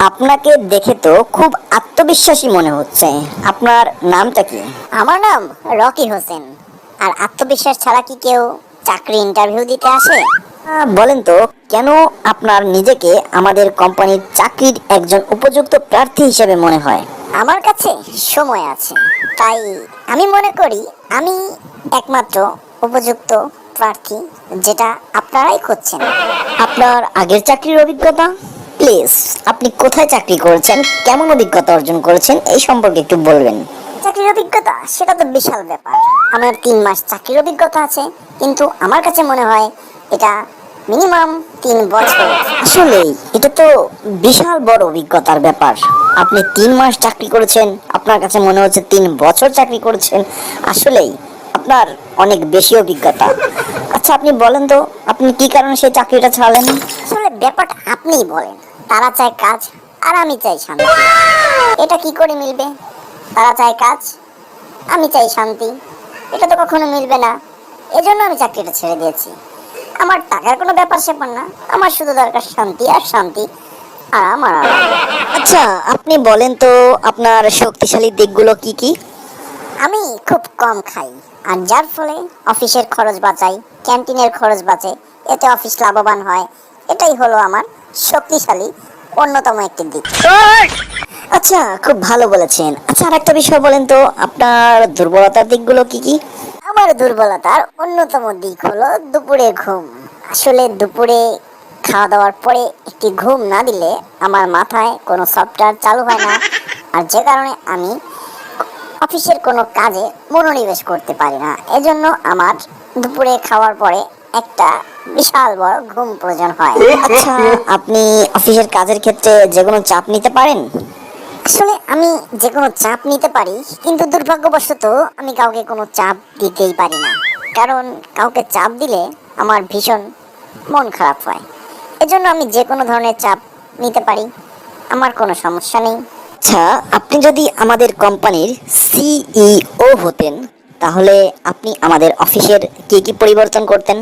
আপনাকে দেখে তো খুব আত্মবিশ্বাসী মনে হচ্ছে। আপনার নামটা কি? আমার নাম রকি হোসেন। আর আত্মবিশ্বাস ছাড়া কি কেউ চাকরি ইন্টারভিউ দিতে আসে? বলেন তো, কেন আপনার নিজেকে আমাদের কোম্পানির চাকরির একজন উপযুক্ত প্রার্থী হিসেবে মনে হয়? আমার কাছে সময় আছে, তাই আমি মনে করি আমি একমাত্র উপযুক্ত প্রার্থী, যেটা আপনারাই খুঁজছেন। আপনার আগের চাকরির অভিজ্ঞতা? প্লিজ, আপনি কোথায় চাকরি করেছেন, কেমন অভিজ্ঞতা অর্জন করেছেন, এই সম্পর্কে একটু বলবেন। চাকরির অভিজ্ঞতা সেটা তো বিশাল ব্যাপার। আমার 3 মাস চাকরির অভিজ্ঞতা আছে, কিন্তু আমার কাছে মনে হয় এটা মিনিমাম 3 বছর। আসলেই এটা তো বিশাল বড় অভিজ্ঞতার ব্যাপার। আপনি 3 মাস চাকরি করেছেন, আপনার কাছে মনে হচ্ছে 3 বছর চাকরি করেছেন। আসলেই আপনার অনেক বেশি অভিজ্ঞতা। আচ্ছা, আপনি বলেন তো, আপনি কি কারণে সেই চাকরিটা ছাড়লেন? আসলে ব্যাপারটা আপনিই বলেন। তারা চায় কাজ আর আমি চাই শান্তি, এটা কি করে মিলবে? তারা চায় কাজ, আমি চাই শান্তি, এটা তো কখনো মিলবে না। এজন্য আমি চাকরিটা ছেড়ে দিয়েছি। আমার টাকার কোনো ব্যাপার স্যাপার না, আমার শুধু দরকার শান্তি আর শান্তি, আর আমার আচ্ছা, আপনি বলেন তো, আপনার শক্তিশালী দিকগুলো কি কি? আমি খুব কম খাই, আর যার ফলে অফিসের খরচ বাঁচাই, ক্যান্টিনের খরচ বাঁচে, এতে অফিস লাভবান হয়। এটাই হলো আমার শক্তিশালী অন্যতম একটি দিক। আচ্ছা, খুব ভালো বলেছেন। আচ্ছা, আর একটা বিষয় বলেন তো, আপনার দুর্বলতার দিকগুলো কি কি? আমার দুর্বলতার অন্যতম দিক হলো দুপুরে ঘুম। আসলে দুপুরে খাওয়া দাওয়ার পরে একটি ঘুম না দিলে আমার মাথায় কোনো সফটওয়্যার চালু হয় না, আর যে কারণে আমি অফিসের কোনো কাজে মনোনিবেশ করতে পারি না। এজন্য আমার দুপুরে খাওয়ার পরে একটা বিশাল বড় ঘুম প্রয়োজন হয়। আচ্ছা, আপনি অফিসের কাজের ক্ষেত্রে যে কোনো চাপ নিতে পারেন? আসলে আমি যে কোনো চাপ নিতে পারি, কিন্তু দুর্ভাগ্যবশত আমি কাউকে কোনো চাপ দিতেই পারি না। কারণ কাউকে চাপ দিলে আমার ভীষণ মন খারাপ হয়। এজন্য আমি যে কোনো ধরনের চাপ নিতে পারি, আমার কোনো সমস্যা নেই। আচ্ছা, আপনি যদি আমাদের কোম্পানির সিইও হতেন, তাহলে আপনি আমাদের অফিসের কি কি পরিবর্তন করতেন?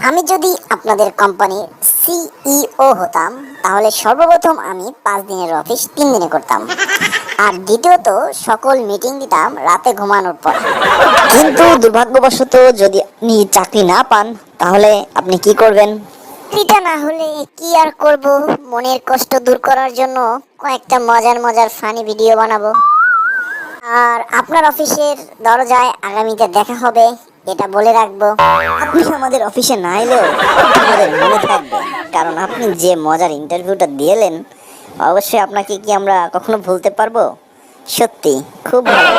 আমি যদি আপনাদের কোম্পানির সিইও হতাম, তাহলে সর্বপ্রথম আমি 5 দিনের অফিস 3 দিনে করতাম। আর দ্বিতীয়ত, সকল মিটিং দিতাম রাতে ঘুমানোর পর। কিন্তু দুর্ভাগ্যবশত যদি আপনি চাকরি না পান, তাহলে আপনি কি করবেন? এটা না হলে কি আর করব, মনের কষ্ট দূর করার জন্য কয়েকটা মজার মজার ফানি ভিডিও বানাবো। আর আপনার অফিসের দরজায় আগামীতে দেখা হবে, এটা বলে রাখবো। আপনি আমাদের অফিসে না এলেও আমাদের মনে থাকবে, কারণ আপনি যে মজার ইন্টারভিউটা দিলেন, অবশ্যই আপনাকে কি আমরা কখনো ভুলতে পারবো? সত্যি খুব ভালো।